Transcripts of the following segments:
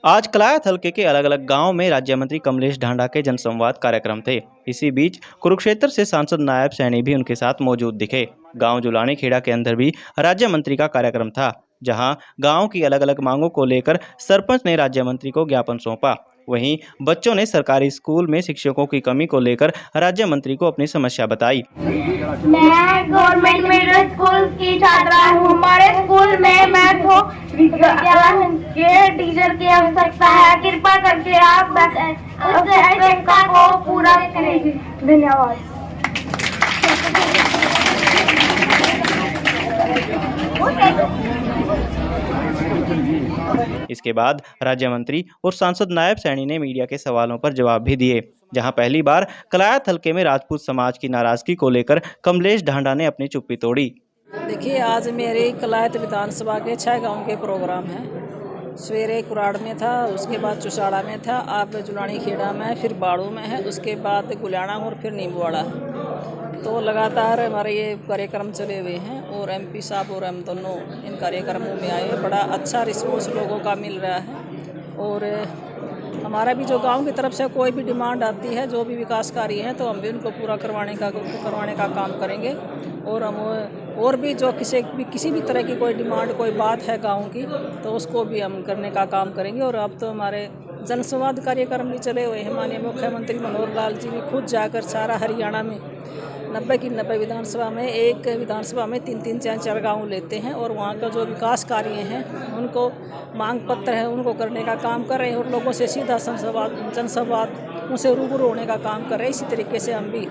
आज कलायत हलके के अलग अलग गांव में राज्य मंत्री कमलेश ढांडा के जनसंवाद कार्यक्रम थे। इसी बीच कुरुक्षेत्र से सांसद नायब सैनी भी उनके साथ मौजूद दिखे। गांव जुलानी खेड़ा के अंदर भी राज्य मंत्री का कार्यक्रम था, जहां गांव की अलग अलग मांगों को लेकर सरपंच ने राज्य मंत्री को ज्ञापन सौंपा। वहीं बच्चों ने सरकारी स्कूल में शिक्षकों की कमी को लेकर राज्य मंत्री को अपनी समस्या बताई। मैं गवर्नमेंट मिडिल स्कूल की छात्रा हूँ। हमारे स्कूल में मैथ के टीचर की आवश्यकता है। कृपा करके आप आवश्यकता को पूरा करें। धन्यवाद। इसके बाद राज्य मंत्री और सांसद नायब सैनी ने मीडिया के सवालों पर जवाब भी दिए, जहां पहली बार कलायत हलके में राजपूत समाज की नाराजगी को लेकर कमलेश ढांडा ने अपनी चुप्पी तोड़ी। देखिए, आज मेरे कलायत विधानसभा के 6 गांव के प्रोग्राम हैं। सवेरे कुराड़ में था, उसके बाद चुसाड़ा में था, आप जुलानी खेड़ा में, फिर बाड़ू में है, उसके बाद गुलियाना और फिर नींबूवाड़ा। तो लगातार हमारे ये कार्यक्रम चले हुए हैं और एमपी साहब और हम दोनों इन कार्यक्रमों में आए। बड़ा अच्छा रिस्पॉन्स लोगों का मिल रहा है और हमारा भी जो गांव की तरफ से कोई भी डिमांड आती है, जो भी विकास कार्य हैं, तो हम भी उनको पूरा करवाने का काम करेंगे। और हम और भी जो किसी भी तरह की कोई डिमांड, कोई बात है गांव की, तो उसको भी हम करने का काम करेंगे। और अब तो हमारे जनसंवाद कार्यक्रम भी चले हुए हैं। माननीय मुख्यमंत्री मनोहर लाल जी भी खुद जाकर सारा हरियाणा में 90 की 90 विधानसभा में, एक विधानसभा में 3-3, 4-4 गाँव लेते हैं और वहाँ का जो विकास कार्य हैं, उनको मांग पत्र है, उनको करने का काम कर रहे हैं और लोगों से सीधा जनसंवाद उनसे रूबरू होने का काम कर रहे हैं। इसी तरीके से हम भी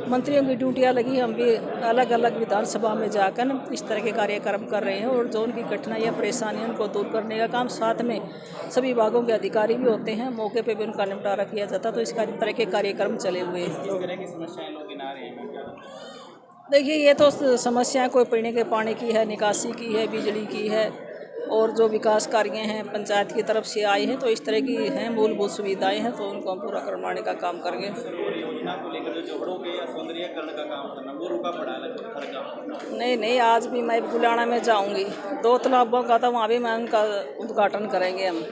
मंत्रियों की ड्यूटियाँ लगी, हम भी अलग अलग विधानसभा में जाकर इस तरह के कार्यक्रम कर रहे हैं और जो उनकी कठिनाइयाँ, परेशानियाँ, उनको दूर करने का काम, साथ में सभी विभागों के अधिकारी भी होते हैं, मौके पे भी उनका निपटारा किया जाता। तो इस तरह के कार्यक्रम चले हुए हैं। देखिए, ये तो समस्याएं कोई पीने के पानी की है, निकासी की है, बिजली की है और जो विकास कार्य हैं पंचायत की तरफ से आए हैं, तो इस तरह की हैं मूलभूत सुविधाएं हैं, तो उनको हम पूरा करवाने का काम करेंगे। नहीं, आज भी मैं गुलियाना में जाऊंगी। 2 तालाबों का था, वहाँ भी मैं उनका उद्घाटन करेंगे हम,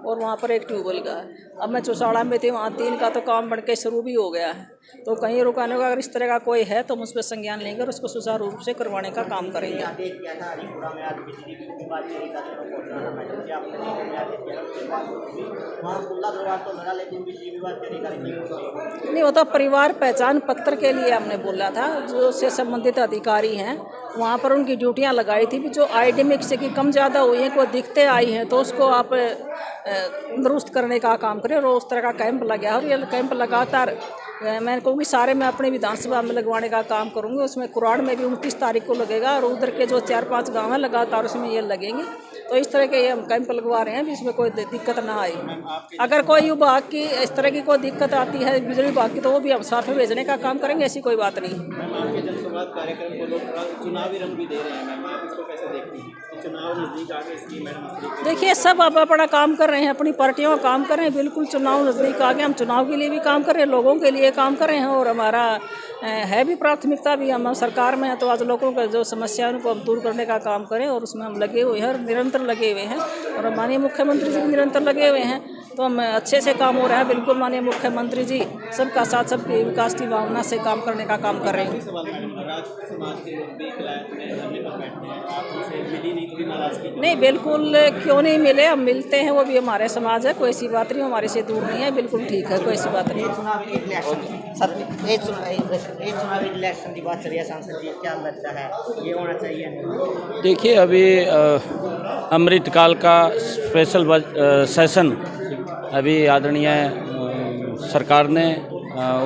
और वहाँ पर एक ट्यूबवेल का है। अब मैं चौसाड़ा में थी, वहाँ 3 का तो काम बढ़ के शुरू भी हो गया है। तो कहीं रुकाने का अगर इस तरह का कोई है तो हम उस पर संज्ञान लेंगे और उसको सुचारू रूप से करवाने का काम करेंगे। नहीं, वो तो परिवार पहचान पत्र के लिए हमने बोला था, जो से संबंधित अधिकारी हैं वहाँ पर उनकी ड्यूटियाँ लगाई थी। जो आईडी में किसी की कम ज़्यादा हुई हैं, कोई दिक्कतें आई हैं, तो उसको आप दुरुस्त करने का काम करें। और उस तरह का कैंप लगा और ये कैंप लगातार मैं कहूँगी सारे मैं अपने विधानसभा में लगवाने का काम करूँगी। उसमें कुराड़ में भी 29 तारीख को लगेगा और उधर के जो 4-5 गांव हैं लगातार उसमें ये लगेंगे। तो इस तरह के ये हम कैंप लगवा रहे हैं, इसमें कोई दिक्कत ना आए। अगर कोई विभाग की इस तरह की कोई दिक्कत आती है, बिजली विभाग की, तो वो भी हम साथ में भेजने का काम करेंगे, ऐसी कोई बात नहीं। कार्यक्रम को लोग चुनावी रंग भी दे रहे हैं, मैम, आप इसको कैसे देखती हैं? चुनाव नजदीक आगे इसकी मैडम देखिए, सब अब अपना काम कर रहे हैं, अपनी पार्टियों का काम कर रहे हैं। बिल्कुल चुनाव नज़दीक आ गए, हम चुनाव के लिए भी काम कर रहे हैं, लोगों के लिए काम कर रहे हैं और हमारा है भी प्राथमिकता भी। हम सरकार में हैं तो आज लोगों का जो समस्या है उनको हम दूर करने का काम करें और उसमें हम लगे हुए हैं, निरंतर लगे हुए हैं। और माननीय मुख्यमंत्री जी भी निरंतर लगे हुए हैं, तो हम अच्छे से काम हो रहा है। बिल्कुल माननीय मुख्यमंत्री जी सबका साथ, सबके विकास की भावना से काम करने का काम कर रहे हैं। नहीं, बिल्कुल क्यों नहीं मिले, हम मिलते हैं, वो भी हमारे समाज है, कोई ऐसी बात नहीं, हमारे से दूर नहीं है, बिल्कुल ठीक है, कोई ऐसी बात नहीं। चुनावी इलेक्शन की बात चलिए, सांसद जी क्या लगता है ये होना चाहिए? देखिए, अभी अमृतकाल का स्पेशल सेशन अभी आदरणीय सरकार ने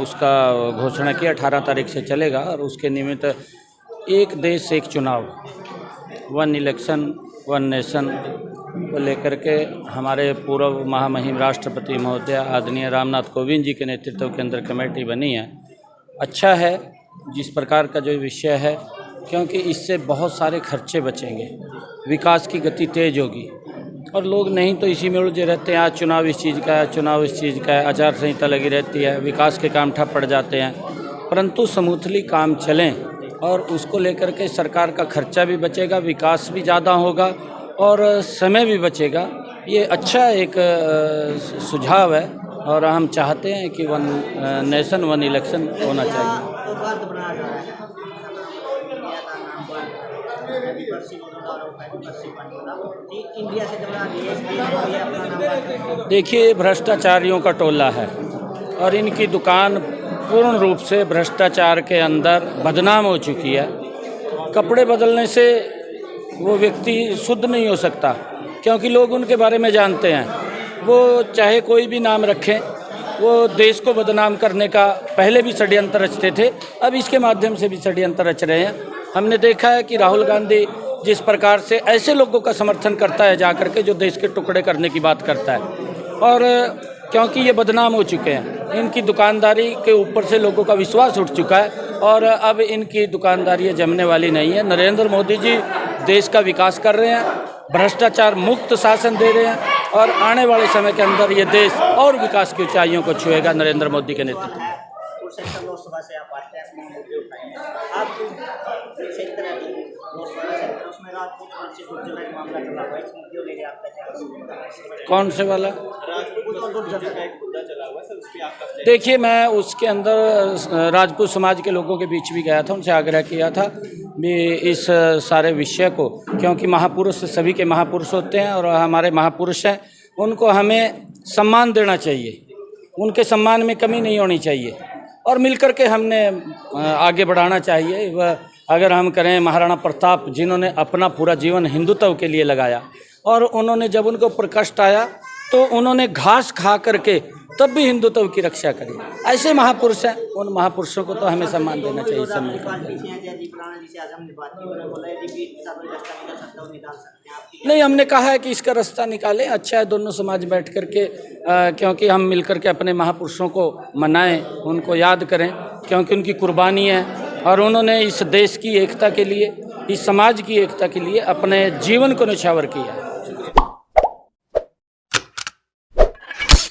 उसका घोषणा की 18 तारीख से चलेगा और उसके निमित्त एक देश एक चुनाव, 1 इलेक्शन 1 नेशन को लेकर के हमारे पूर्व महामहिम राष्ट्रपति महोदय आदरणीय रामनाथ कोविंद जी के नेतृत्व के अंदर कमेटी बनी है। अच्छा है जिस प्रकार का जो विषय है, क्योंकि इससे बहुत सारे खर्चे बचेंगे, विकास की गति तेज होगी और लोग नहीं तो इसी में उलझे रहते हैं। आज चुनाव इस चीज़ का है, चुनाव इस चीज़ का है, आचार संहिता लगी रहती है, विकास के काम ठप पड़ जाते हैं। परंतु स्मूथली काम चलें और उसको लेकर के सरकार का खर्चा भी बचेगा, विकास भी ज़्यादा होगा और समय भी बचेगा ये अच्छा एक सुझाव है और हम चाहते हैं कि वन नेशन वन इलेक्शन होना चाहिए। तो वर्ग बनाया जा रहा है इंडिया का नाम वर्ग एनिवर्सरी होगा और एनिवर्सरी बन होगा कि इंडिया से जब ये अपना नाम। देखिए, भ्रष्टाचारियों का टोला है और इनकी दुकान पूर्ण रूप से भ्रष्टाचार के अंदर बदनाम हो चुकी है। कपड़े बदलने से वो व्यक्ति शुद्ध नहीं हो सकता, क्योंकि लोग उनके बारे में जानते हैं। वो चाहे कोई भी नाम रखें, वो देश को बदनाम करने का पहले भी षड्यंत्र रचते थे, अब इसके माध्यम से भी षड्यंत्र रच रहे हैं। हमने देखा है कि राहुल गांधी जिस प्रकार से ऐसे लोगों का समर्थन करता है जाकर के जो देश के टुकड़े करने की बात करता है, और क्योंकि ये बदनाम हो चुके हैं, इनकी दुकानदारी के ऊपर से लोगों का विश्वास उठ चुका है और अब इनकी दुकानदारी जमने वाली नहीं है। नरेंद्र मोदी जी देश का विकास कर रहे हैं, भ्रष्टाचार मुक्त शासन दे रहे हैं और आने वाले समय के अंदर ये देश और विकास की ऊंचाइयों को छुएगा नरेंद्र मोदी के नेतृत्व में। कुरुक्षेत्र लोकसभा से आप आते हैं, अपने मुद्दे उठाएंगे। आप क्षेत्र है लोकसभा क्षेत्र, उसमें राजपूत से गुर्जर का मामला चला हुआ है, इस मुद्दे को लेकर आपका क्या? कौन से वाला? राजपूत और गुर्जर का एक मुद्दा चला हुआ है सर, उस पर आपका? देखिए, मैं उसके अंदर राजपूत समाज के लोगों के बीच भी गया था, उनसे आग्रह किया था भी इस सारे विषय को, क्योंकि महापुरुष सभी के महापुरुष होते हैं और हमारे महापुरुष हैं, उनको हमें सम्मान देना चाहिए, उनके सम्मान में कमी नहीं होनी चाहिए और मिलकर के हमने आगे बढ़ाना चाहिए। वह अगर हम करें महाराणा प्रताप, जिन्होंने अपना पूरा जीवन हिंदुत्व के लिए लगाया और उन्होंने जब उनको पर कष्ट आया तो उन्होंने घास खा करके तब भी हिंदुत्व की रक्षा करी। ऐसे महापुरुष हैं, उन महापुरुषों को तो हमें सम्मान देना चाहिए। नहीं, हमने कहा है कि इसका रास्ता निकालें, अच्छा है दोनों समाज बैठ करके, क्योंकि हम मिलकर के अपने महापुरुषों को मनाएं, उनको याद करें, क्योंकि उनकी कुर्बानी है और उन्होंने इस देश की एकता के लिए, इस समाज की एकता के लिए अपने जीवन को न्यौछावर किया।